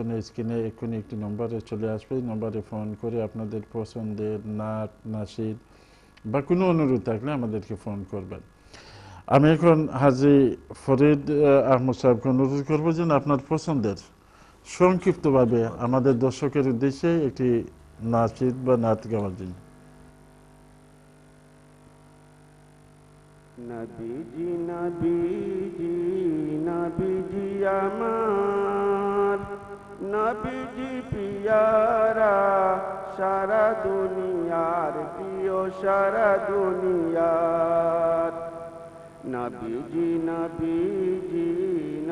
পিছনে স্ক্রিনে এক্ষুনি একটি নম্বরে চলে আসবে, নম্বরে ফোন করে আপনাদের পছন্দের নাট নাসির বা কোনো অনুরোধ থাকলে আমাদেরকে ফোন করবেন। আমি এখন হাজী ফরিদ আহমদ সাহেবকে অনুরোধ করবো যেন আপনার পছন্দের সংক্ষিপ্তভাবে আমাদের দর্শকের উদ্দেশ্যে একটি নাচিদ বা নাত গাওয়ার জন্য। নবীজি নবীজি নবীজি আমার, নবীজি পিয়ারা সারা দুনিয়ার প্রিয় সারা দুনিয়ার। নবীজি নবীজি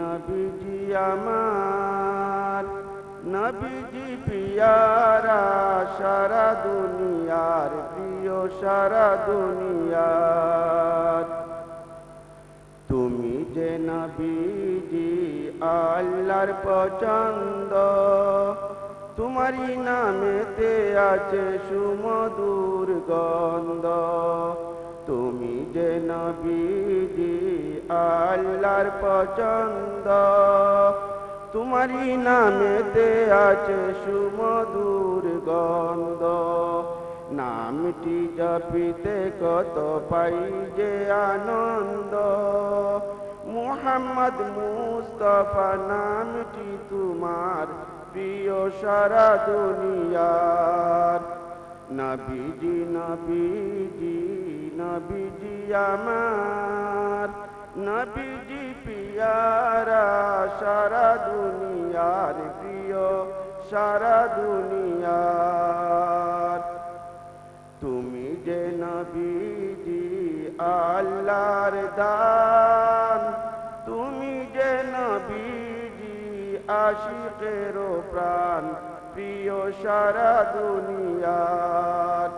নবীজি আমার, নবীজি পিয়ারা সারা দুনিয়ার প্রিয় সারা দুনিয়ার। তুমি যে নবীজি আল্লাহর পছন্দ, তোমারই নামেতে আছে সুমধুর গন্ধ। তুমি যে নবীজি আল্লাহর পছন্দ, তোমারই নামেতে আছে সুমধুর গন্ধ। নামটি জপিতে কত পাই যে আনন্দ, মুহাম্মদ মুস্তাফা নামটি তোমার প্রিয় সারা দুনিয়ার। নবীজি নবীজি নবীজি আমার, নবীজি পিয়ারা সারা দুনিয়ার প্রিয় সারা দুনিয়ার। তুমি যে নবীজি আল্লাহর দান, তুমি যে নবীজি আশিকের প্রাণ প্রিয় সারা দুনিয়ার।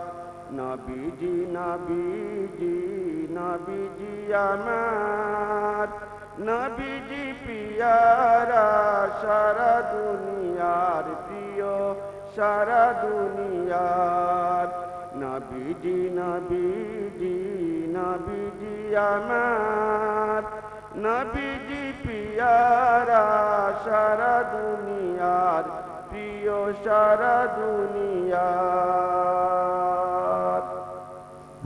নবীজি নবীজি নবীজি আমার, নবীজি পিয়ারা সারা দুনিয়ার প্রিয় সারা দুনিয়ার। নবীজি নবীজি নবীজি আমার, নবীজি পিয়ারা সারা দুনিয়ার প্রিয় সারা দুনিয়ার।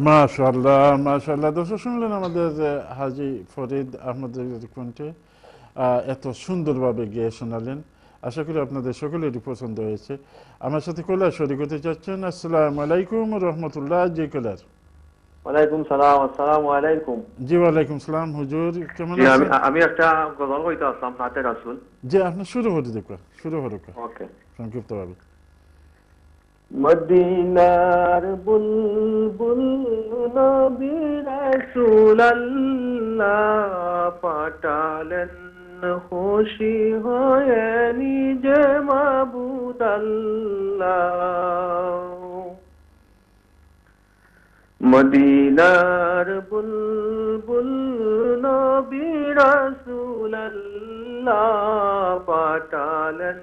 মাশাআল্লাহ মাশাআল্লাহ। দর্শক শুনলেন আমাদের হাজী ফরিদ আহমদের কণ্ঠে এত সুন্দরভাবে গেয়ে শোনালেন। আশা করি আপনাদের সকলেরই পছন্দ হয়েছে। আমার সাথে কলার শরীক হতে চাচ্ছেন। আসসালামু আলাইকুম রহমতুল্লাহ। জি কলার। ওয়ালাইকুম সালাম। আসসালামু আলাইকুম। জি ওয়ালাইকুম সালাম। হুজুর কেমন জি আছেন? আমি একটা গজল কইতে আসলাম নাতে রাসূল। জি আপনি শুরু হতে দেখুন, শুরু হরুক ওকে। সংক্ষিপ্তভাবে। মদিনার বুলবুল নবী রাসূলুল্লাহ পাঠালেন খুশি হয়ে নিজে মাবুদ আল্লাহ। মদিনার বুলবুল নবী রাসূলুল্লাহ পাঠালেন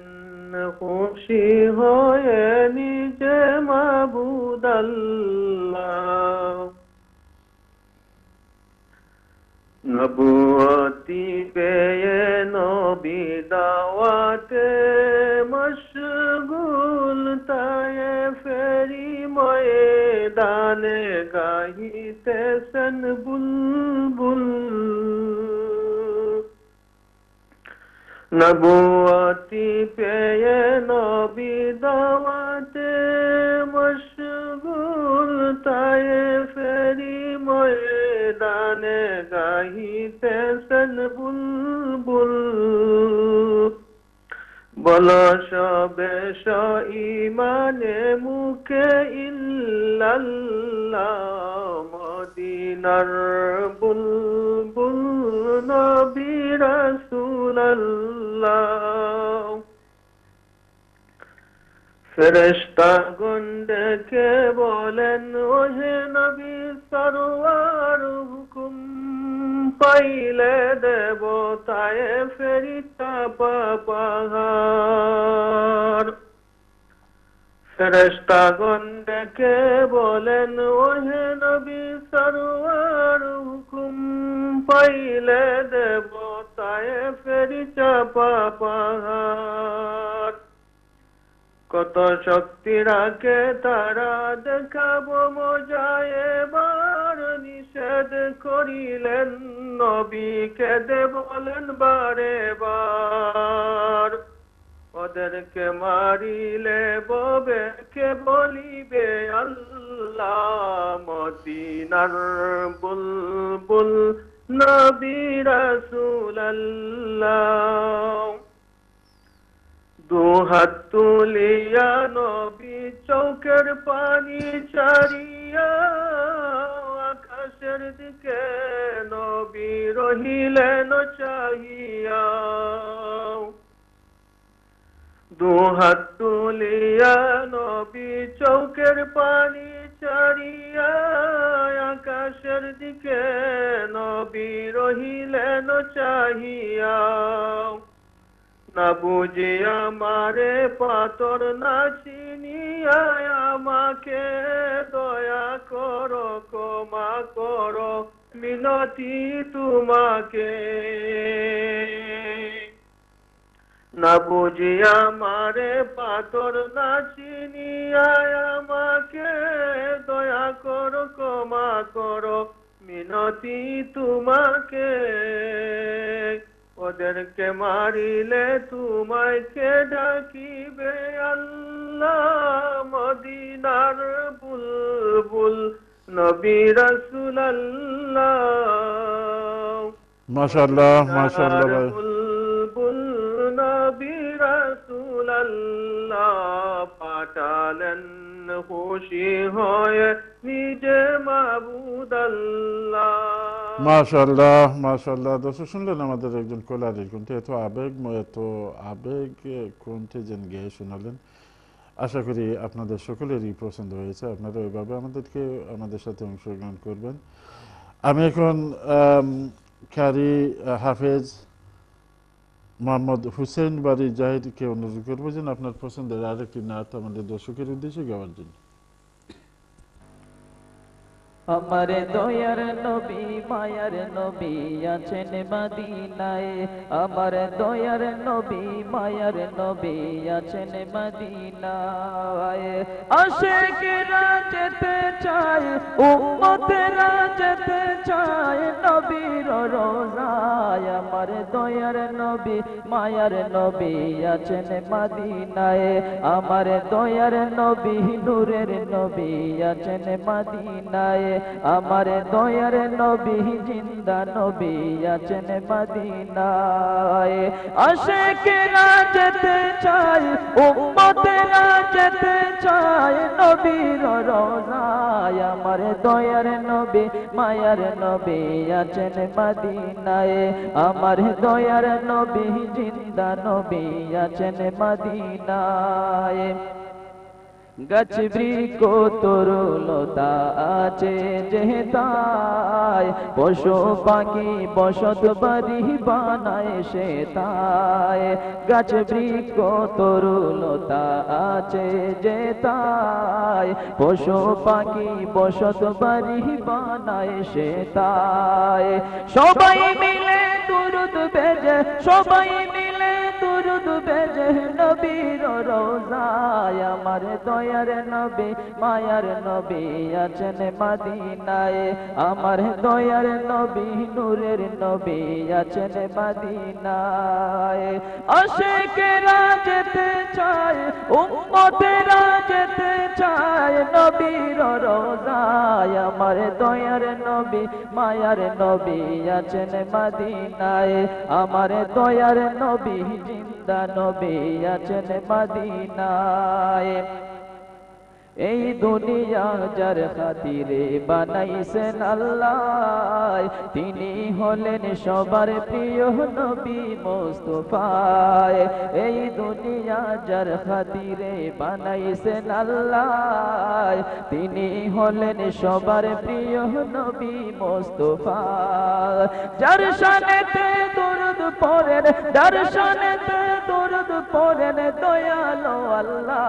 খুশি হয়ে নিজে মাবুদ আল্লাহ। নবুয়তি পেয়ে নবী দাওয়াতে মশগুল তায়েফেরি ময়দানে গাহিতেছেন বুলবুল। নবুয়তি পেয়ে নবী দাওয়াতে মশগুল তায়েফেরি ময়দানে গাহিতেছেন বুলবুল। বলো সবে ইমানে মুখে ইল্লাল্লাহ, মদিনার বুলবুল নবী রাসূলুল্লাহ। ফেরেশতাগণ ডেকে বলেন ওহে নবী সরওয়ার, হুকুম পাইলে দেব তায়েফেরি চাপা পাহাড়। ফেরেশতাগণ ডেকে বলেন ওহে নবী সরওয়ার, হুকুম পাইলে দেব তায়েফেরি চাপা পাহাড়। কত শক্তি রাখে তারা দেখাবো মজায় এবার নিষেধ করিলেন নবী কেঁদে বলেন বারে বার ওদেরকে মারিলে ববে কে বলিবে আল্লাহ মদিনার বুলবুল নবী রাসূলুল্লাহ দুহাত তুলিয়া নবী চৌকের পানি ছাড়িয়া আকাশের দিকে নবী রহিলেন চাহিয়া দুহাত তুলিয়া নবী চৌকের পানি ছাড়িয়া আকাশের দিকে নবী রহিলেন চাহিয়া না বুঝিয়া মারে পাথর না চিনিয়া আমাকে দয়া করো ক্ষমা করো মিনতি তোমাকে না বুঝিয়া মারে পাথর না চিনিয়া আমাকে দয়া করো ক্ষমা করো মিনতি তোমাকে ওদেরকে মারিলে তোমায় কে ডাকিবে আল্লাহ মদিনার বুলবুল নবী রাসূলুল্লাহ মাশাআল্লাহ মাশাআল্লাহ ভাই বুলবুল নবী রাসূলুল্লাহ পাঠালেন খুশি হয়ে নিজে মাবুদ আল্লাহ মাশাআল্লাহ মাশাআল্লাহ দর্শক শুনলেন আমাদের একজন কলারের কণ্ঠে এত আবেগ কণ্ঠে যেন গেয়ে শোনালেন আশা করি আপনাদের সকলেরই পছন্দ হয়েছে আপনারা ওইভাবে আমাদের সাথে অংশগ্রহণ করবেন আমি এখন কারি হাফেজ মোহাম্মদ হুসেন বাড়ি জাহিদকে অনুরোধ করবো যেন আপনার পছন্দের আরেকটি নাত আমাদের দর্শকের উদ্দেশ্যে গাওয়ার জন্য আমার দয়ার নবী মায়ার নবী আছেন মদিনায় আমার দয়ার নবী মায়ার নবী আছেন মদিনায় আশিকরা যেতে চায় উম্মতেরা যেতে চায় নবীর রোজায় আমার দয়ার নবী মায়ার নবী আছেন মদিনায় আমার দয়ার নবী নূরের নবী আছেন মদিনায় আমার দয়ার নবী জিন্দা নবী আছেন মদিনায় আশিকরা যেতে চায় উম্মতেরা যেতে চায় নবীর রোজায় আমার দয়ার নবী মায়ার নবী আছেন মদিনায় আমার দয়ার নবী জিন্দা নবী আছেন মদিনায় গাছ বৃক্ষ তরুলতা আছে যেতায় পশু পাখি বসত বাড়ি বানায় সে তাই গাছ বৃক্ষ তরুলতা আছে যেতায় পশু পাখি বসত বাড়ি বানায় সে তাই সবাই মিলে দুরুদ বেজে সবাই মিলে দুরুদ বেজে নবীর রোজায় আমার দয়ার নবী মায়ার নবী আছেন মদিনায় আমার দয়ার নবী নূরের নবী আছেন মদিনায় আশিকরা যেতে চায় উম্মতেরা যেতে চায় নবীর রোজায় আমার দয়ার নবী মায়ার নবী আছেন মদিনায় আমার দয়ার নবী জিন্দা নবী আছেন মদিনায় এই দুনিয়া যার খাতিরে বানাইছেন আল্লাহ তিনি হলেন সবার প্রিয় নবী মুস্তাফা এই দুনিয়া যার খাতিরে বানাইছেন আল্লাহ তিনি হলেন সবার প্রিয় নবী মুস্তাফা যার শানেতে দরুদ পড়েন যার শানেতে দরুদ পড়েন দয়ালু আল্লাহ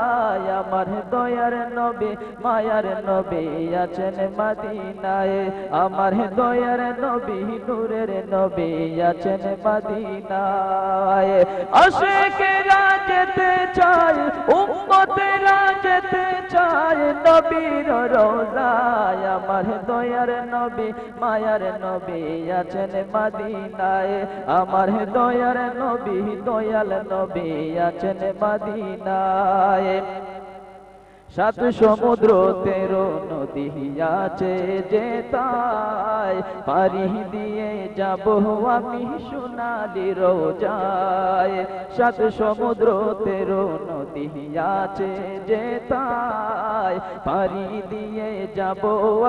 আমার দয়ার নবী মায়ার নবী আছেন মদিনায় আমার দয়ার নবী নূরের নবী আছেন মদিনায় আশিকরা যেতে চায় উম্মতে নবীর রোজায় আমার দয়ার নবী মায়ার নবী আছেন মদিনায় আমার দয়ার নবী দয়াল নবী আছেন মদিনায় সাত সমুদ্র 13 নদী আছে যে তাই পারি দিয়ে যাব আমি সোনালি রোজায় সাত সমুদ্র 13 নদী আছে যে তাই পারি দিয়ে যাব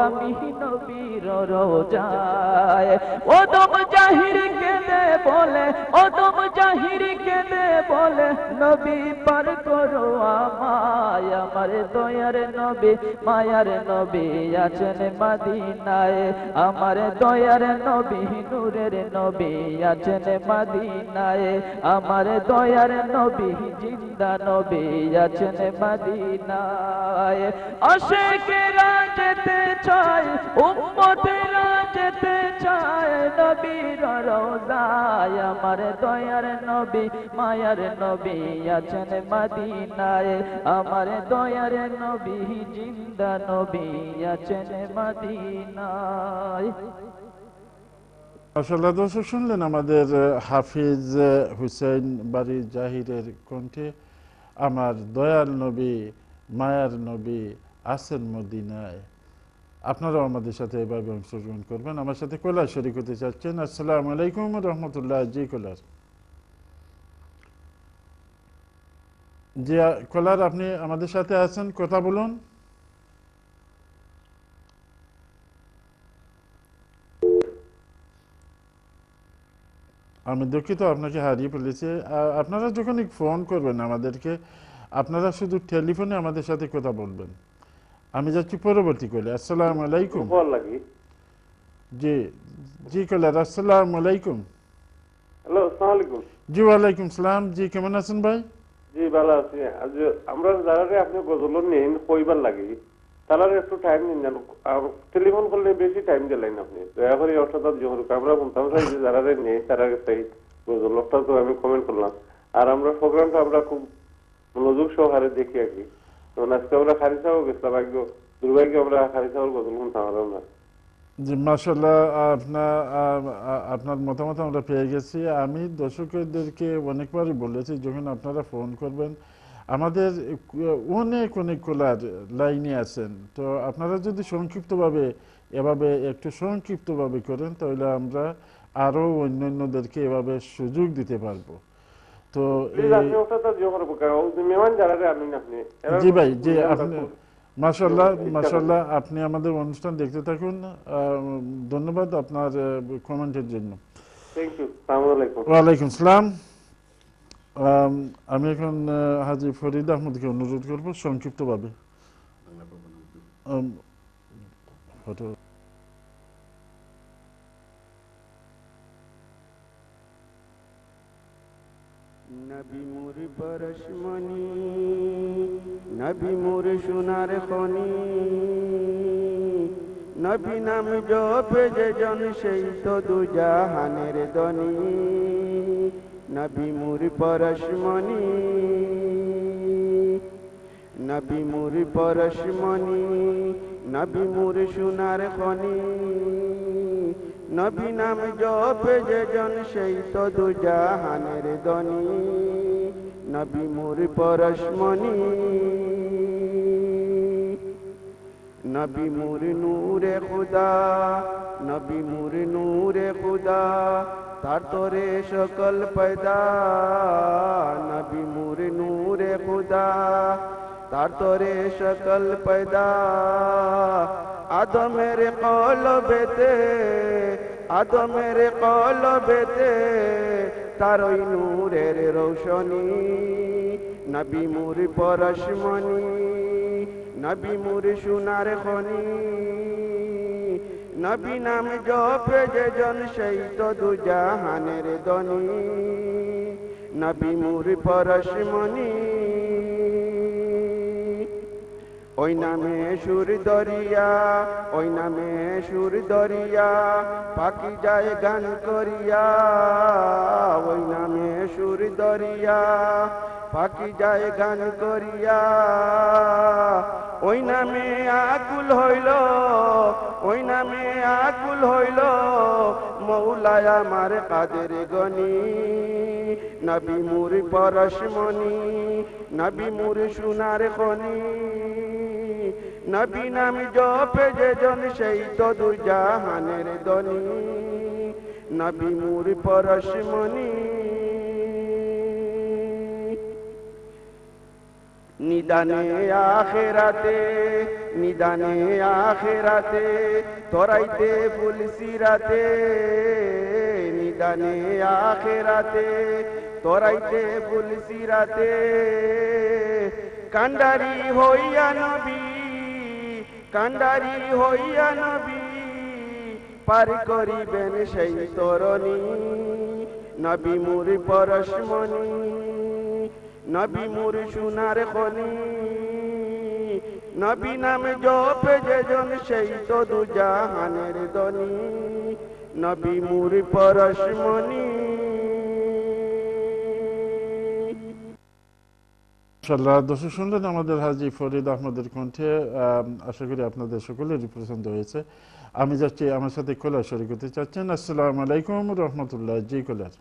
আমি নবীর রোজায় ওদম জাহির কেঁদে বলে ওদম জাহির কেঁদে বলে নবী পার করো আমায় আমার দয়ার নবী মায়ার নবী আছেন মদিনায় আমার দয়ার নবী নূরের নবী আছেন মদিনায় আমার দয়ার নবী জিন্দা নবী আছেন মদিনায় আশিকেরা যেতে চায় উম্মতেরা যেতে চায় নবীর রওজায় আমার দয়ার নবী মায়ার নবী আছেন মদিনায় আমার দয়ার নবী জিন্দা নবী আছেন মদিনায় মাশাআল্লাহ দর্শক শুনলেন আমাদের হাফিজ হুসেন বাড়ি জাহিরের কণ্ঠে আমার দয়াল নবী মায়ার নবী আছেন মদিনায়। আপনারাও আমাদের সাথে এভাবে অংশগ্রহণ করবেন। আমার সাথে কলার শরীক হতে চাচ্ছেন। আসসালামু আলাইকুম রহমতুল্লাহ। জি কলার, জি কলার আপনি আমাদের সাথে আছেন, কথা বলুন। আমি দুঃখিত, আপনাকে হারিয়ে ফেলেছি। আপনারা যখনই ফোন করবেন আমাদেরকে, আপনারা শুধু টেলিফোনে আমাদের সাথে কথা বলবেন। আমি যাচ্ছি পরবর্তী কলে। আসসালামু আলাইকুম। জি জি কলার, আসসালামু আলাইকুম। হ্যালো, আসসালামু আলাইকুম। জি ওয়ালাইকুম সালাম। জি কেমন আছেন ভাই? জি ভালো আছি। আজ আমরা যারা আপনি গজল নেন কইবার লাগি তারা একটু টাইম নিন জানো, টেলিফোন করলে বেশি টাইম দিলেন আপনি, দয়া করে অর্থাৎ জহরুক আমরা বলতাম যে যারা নেই তারা সেই গজলটা তো আমি কমেন্ট করলাম। আর আমরা প্রোগ্রামটা আমরা খুব মনোযোগ সহকারে দেখি আর কি। তখন আজকে আমরা খারি সাহেব গেছিলাম, ভাগ্য দুর্ভাগ্য আমরা খারি সাহেবের গজল শুনতাম আমরা। জি মাশাআল্লাহ, আপনার মতামত আমরা পেয়ে গেছি। আমি দর্শকদেরকে অনেকবারই বলেছি যখন আপনারা ফোন করবেন আমাদের অনেক অনেক কলার লাইনে আছেন, তো আপনারা যদি সংক্ষিপ্তভাবে এভাবে একটু সংক্ষিপ্তভাবে করেন তাহলে আমরা আরও অন্যান্যদেরকে এভাবে সুযোগ দিতে পারবো। তো জি ভাই, জি আপনি মাশাআল্লাহ মাশাআল্লাহ, আপনি আমাদের অনুষ্ঠান দেখতে থাকুন। ধন্যবাদ আপনার কমেন্টের জন্য। ওয়ালাইকুম সালাম। আমি এখন হাজী ফরিদ আহমদকে অনুরোধ করবো সংক্ষিপ্তভাবে। নবী মোর পরশমণি, নবী মোর সোনার খনি, নবী নাম জপে যে জন সেই তো দুজাহানের ধনী। নবী মোর পরশমণি, নবী মোর পরশমণি, নবী মোর সোনার খনি, নবী নাম জপে যে জন সেই তো দুজাহানের ধনী। নবী মোর পরশমণি, নবী মোর নূরে খুদা, নবী মোর নূরে খুদা, তার তোরে সকল পয়দা। নবী মোর নূরে খুদা, তার তোরে সকল পয়দা। আদমের কলবেতে, আদমের কলবেতে তার ওই নূরের রৌশনী। নবী মোর পরশমণি, নবী মোর সোনার খনি, নবী নাম জপে যে জন সেই তো দুজাহানের ধনী। নবী মোর পরশমণি, ওই নামে সুর দরিয়া, ওই নামে সুর দরিয়া পাখি যায় গান করিয়া। ওই নামে সুর দরিয়া পাখি যায় গান করিয়া ওই নামে আকুল হইল ওই নামে আকুল হইল মৌলায় আমার কাদের গনি নবী মুর পরশমণি নবী মুর সোনার খনি নবী নাম জপে যে জন সেই তো দুই জাহানের ধনী নবী মুর পরশমণি নিদানে আখেরাতে তোরাইতে ফুলসিরাতে নিদানে আখেরাতে তোরাইতে ফুলসিরাতে কান্ডারি হইয়া নবী পার করিবেন সেই তরণী নবী মুর পরশমণি নবী মুর সোনার খনি নবী নামে জপে যে জন সেই তো দু জাহানের ধনী নবী মুর পরশমণি। ইনশাআল্লাহ দর্শক শুনলেন আমাদের হাজী ফরিদ আহমদের কণ্ঠে। আশা করি আপনাদের সকলেরই পছন্দ হয়েছে। আমি যাচ্ছি, আমার সাথে কলার শরীক হতে চাচ্ছেন। আসসালামু আলাইকুম রহমতুল্লাহ। জি কলার।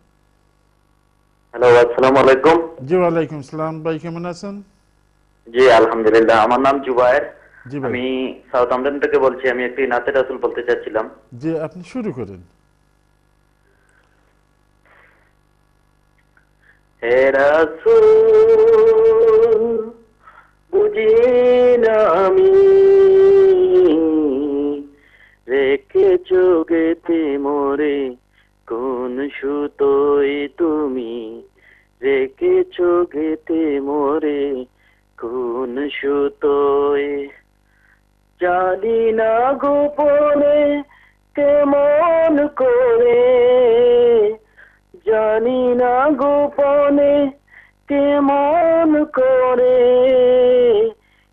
হ্যালো, আসসালামু আলাইকুম। জি ওয়ালাইকুম সালাম। ভাই কেমন আছেন? জি আলহামদুলিল্লাহ। আমার নাম জুবায়ের, জি ভাই। আমি সাউথ আমডেন থেকে বলছি। আমি একটি নাতে রাসূল বলতে চাচ্ছিলাম। জি আপনি শুরু করেন। হে রাসূল বুঝি না আমি রেখেছো গেতে মোরে কোন সুতোয় তুমি রেখেছো গেতে মোরে কোন সুতোয় জানি না গোপনে কেমন করে জানি না গোপনে কেমন করে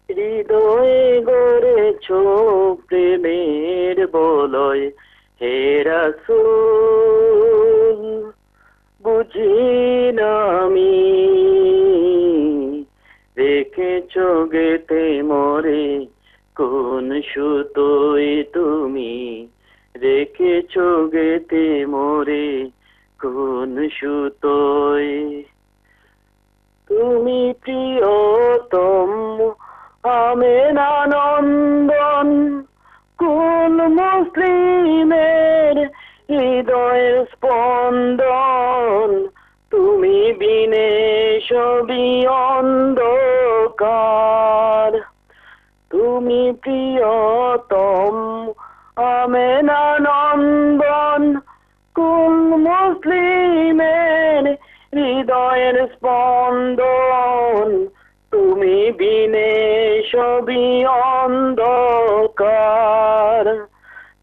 হৃদয়ে গড়েছো প্রেমের বলয় হে রাসূল বুঝি না আমি রেখেছো গেতে মোরে কোন সুতোয় তুমি রেখেছো গেতে মোরে কোন সুতোয় তুমি প্রিয়তম আমেনা নন্দন কুল মুসলিমের হৃদয়ের স্পন্দন তুমি বিনে সবই অন্ধকার তুমি প্রিয়তম আমেনা নন্দন কুল মুসলিমের হৃদয়ের স্পন্দন তুমি বিনে সবই অন্ধকার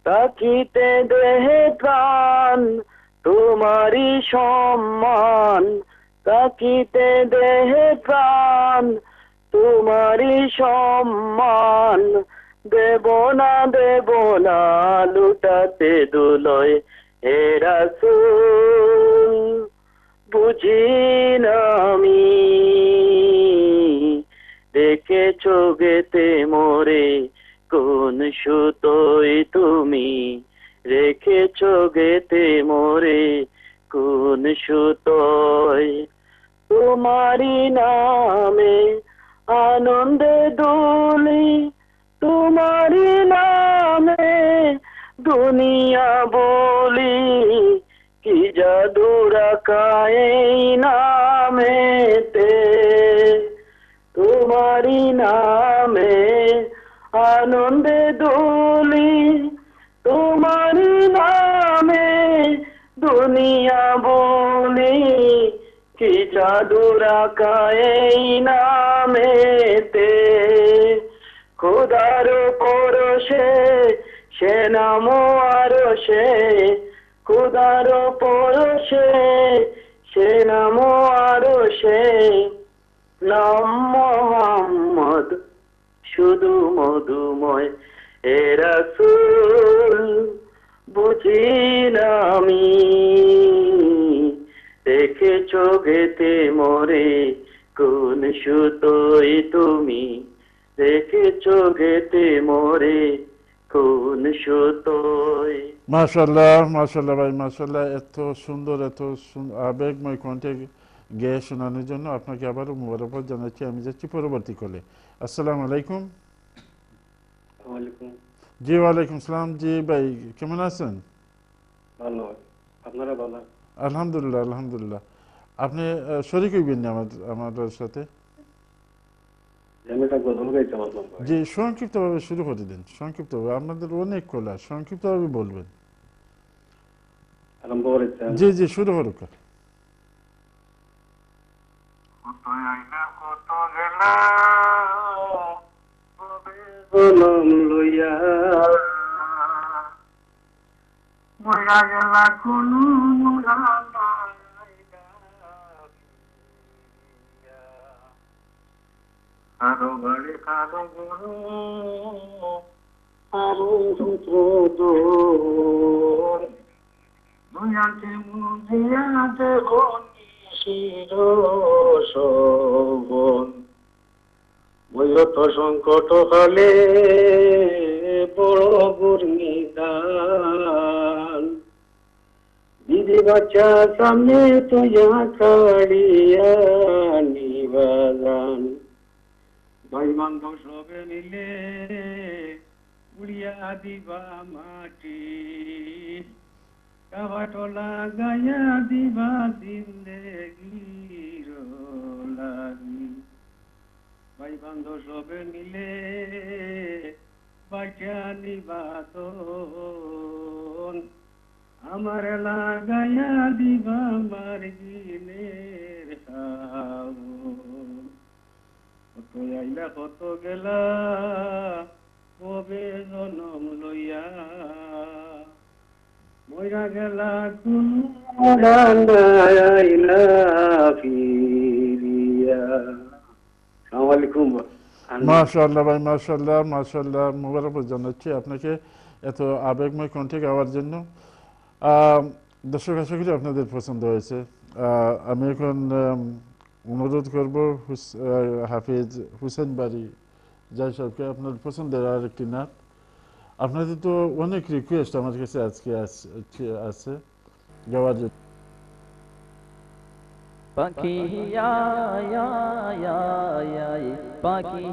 তাকিতে দেহে প্রাণ তোমারই সম্মান তাকিতে দেহে প্রাণ তোমারই সম্মান দেব না লুটাতে দুলয় হে রাসূল বুঝি না আমি রেখেছো গেতে মোরে কোন সুতোয় তুমি রেখেছো গেতে মোরে কোন সুতোয় তোমারি নামে আনন্দে দুলি তোমারি নামে দুনিয়া বলি কি জাদু রাখা এই নামেতে তোমারি নামে আনন্দে দুলি তোমারি নামে দুনিয়া বলি কি জাদু রাখা এই নামেতে খোদার পরশে সে নামো আরো সে খোদার পরশে সে নামো আরো সে নাম মোহাম্মদ শুধু মধুময় হে রাসূল বুঝি না আমি রেখেছো গেতে মোরে কোন সুতোয় তুমি রেখেছো গেতে মোরে, কোন সুতোয়। মাশাল্লাহ, মাশাল্লাহ ভাই, মাশাল্লাহ। এত সুন্দর, আবেগময় কণ্ঠে গেয়ে শোনানোর জন্য আপনাকে আবারও মোবারকবাদ জানাচ্ছি। আমি যাচ্ছি পরবর্তী কলে। আসসালামু আলাইকুম। ওয়ালাইকুম। জি, ওয়ালাইকুম সালাম। জি ভাই, কেমন আছেন? ভালো, আপনারা ভালো? আলহামদুলিল্লাহ, আলহামদুলিল্লাহ। আপনি শরীক হইবেন না আমাদের সাথে? আমি একটা গজল গাইতে পারলাম ভাই। জি, সংক্ষিপ্তভাবে শুরু করে দিন, সংক্ষিপ্তভাবে। আমাদের অনেক কলা, সংক্ষিপ্তভাবে বলবেন। আরম্ভ করেছেন? জি জি, শুরু করুক। জনম লইয়া মরা গেলা কোনো কারো বাড়ি কারো গরু আরো পুত্র দোর দুয়াতে মুজিয়াতে শির শোভন বৈরত সংকট কালে বড় গুর্মিদান দিদি বাচ্চা সামনে তুইয়া কাড়িয়া নিবাজান ভাই বান্ধব সবে মিলে উড়িয়া দিবা মাটি কাবাটলা গায়া দিবা জিন্দেগির লাগি ভাই বান্ধব সবে মিলে বাচ্চা নিবাতন আমার লাগায়া দিবা মার্গিনের কত আইলা কত গেলা কবে জনম লইয়া মইরা গেলা কোন আইলা ফিরিয়া। আসসালামু আলাইকুম। মাশাআল্লাহ ভাই, মাশাআল্লাহ, মাশাআল্লাহ। মোবারকবাদ জানাচ্ছি আপনাকে এত আবেগময় কণ্ঠে গাওয়ার জন্য। দর্শক, আশা করি আপনাদের পছন্দ হয়েছে। আমি এখন অনুরোধ করব হাফিজ হুসেন বাড়ি যাই সাহেবকে আপনার পছন্দের আর একটি নাত। আপনাদের তো অনেক রিকোয়েস্ট আমার কাছে আজকে আছে গাওয়ার জন্য। পাখি পাখি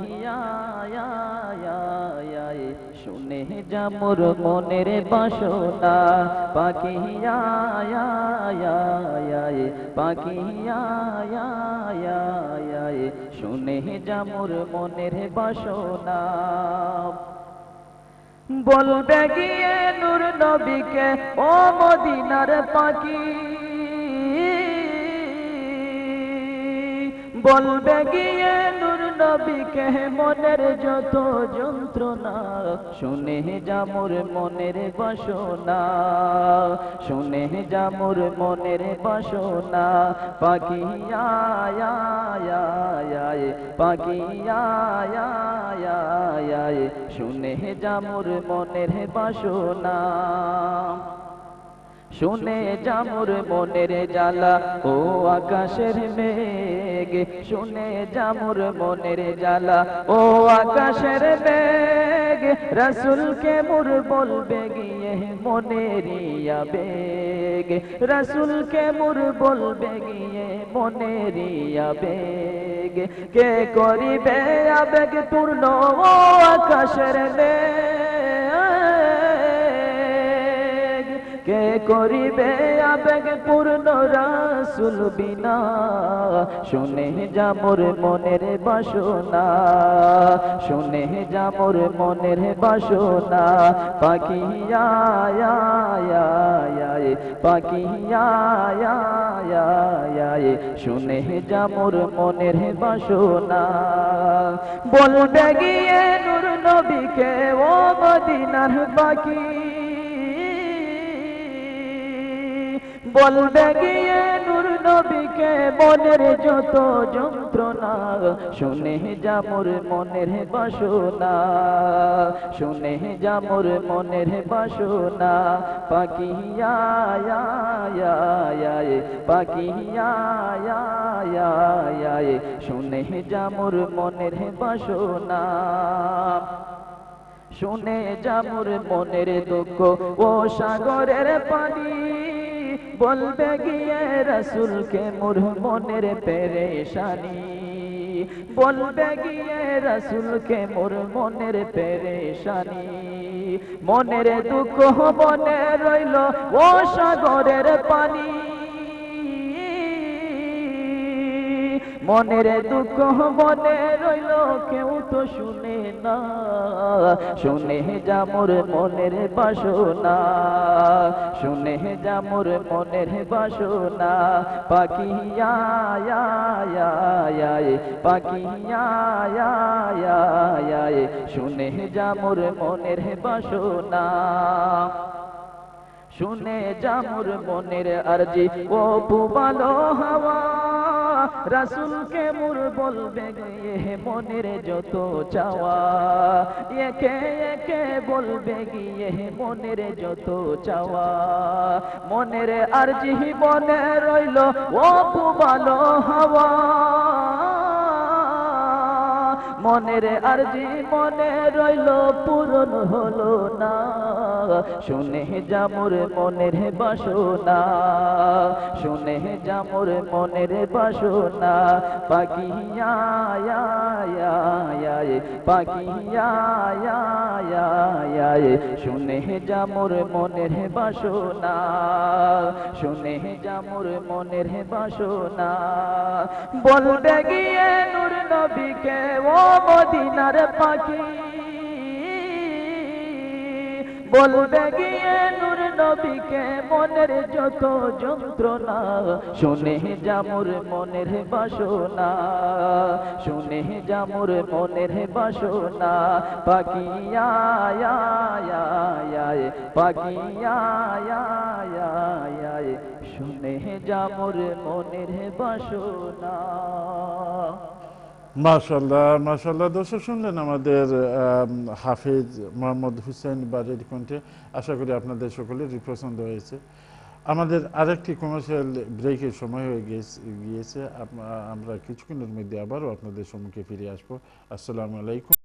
শুনে যা মোর মনের বাসনা, পাখি পাখি শুনে যা মোর মনের বাসনা। বলবে গিয়ে নূর নবীকে ও মদিনার পাখি, বলবে গিয়ে নূর নবীকে মনের যত যন্ত্রণা, শুনে যা মোর মনের বাসনা, শুনে যা মোর মনের বাসনা। পাখি পাখি শুনে যা মোর মনের বাসনা, শুনে যা মোর মনের জ্বালা ও আকাশের মেঘ, শুনে যা মোর মনের জ্বালা ও আকাশের মেঘ। রাসূলকে মোর বলবে গিয়ে মনেরই আবেগ, রাসূলকে মোর বলবে গিয়ে মনেরই আবেগ। কে করিবে আবেগ পূর্ণ ও আকাশের মেঘ, কে করিবে আবেগ পূর্ণ রাসূল বিনা। শুনে যা মোর মনের বাসনা, শুনে যা মোর মনের বাসনা। পাখি পাখি শুনে যা মোর মনের বাসনা। বলবে গিয়ে নূর নবীকে ও মদিনার পাখি, বলবে গিয়ে নূর নবীকে মনের যত যন্ত্রণা, শুনে যা মোর মনের বাসনা, শুনে যা মোর মনের বাসনা। পাখি আয়া পাখি আয়া শুনে যা মোর মনের বাসনা, শুনে যা মোর মনের দুঃখ ও সাগরের পানি। বলবে গিয়ে রাসূলকে মোর মনের পেরেশানি, বলবে গিয়ে রাসূলকে মোর মনের পেরেশানি। মনের দুঃখ মনে রইল ও সাগরের পানি, মনের দুঃখ মনে রইল কেউ তো শুনে না, শুনে যা মোর মনের বাসনা, শুনে যা মোর মনের বাসনা। পাখি আয়া পাখি আয়া শুনে যা মোর মনের বাসনা, শুনে যা মোর মনের আরজি ও পুবালো হাওয়া। রাসূলকে মোর বলবে গিয়ে মনের যত চাওয়া, একে একে বলবে গিয়ে মনের যত চাওয়া। মনের আরজি মনে রইল ও পুবালো হাওয়া, মনের আরজি মনে রইল পূরণ হলো না, শুনে যা মোর মনের বাসনা, শুনে যা মোর মনের বাসনা। পাখি আয়া পাখি আয়া শুনে যা মোর মনের বাসনা, শুনে যা মোর মনের বাসনা। বলবে গিয়ে নূর নবীকে ও মদিনার পাখি, বলবে গিয়ে নূর নবীকে মনের যত যন্ত্রণা, শুনে যা মোর মনের বাসনা, শুনে যা মোর মনের বাসনা। পাখি আয়া পাখি আয়া শুনে যা মোর মনের বাসনা। মাশাআল্লাহ মাশাআল্লাহ। দর্শক শুনলেন আমাদের হাফেজ মোহাম্মদ হুসেন বাড়ির কণ্ঠে। আশা করি আপনাদের সকলের পছন্দ হয়েছে। আমাদের আরেকটি কমার্শিয়াল ব্রেকের সময় হয়ে গিয়েছে। আমরা কিছুক্ষণের মধ্যে আবারও আপনাদের সম্মুখে ফিরে আসবো। আসসালামু আলাইকুম।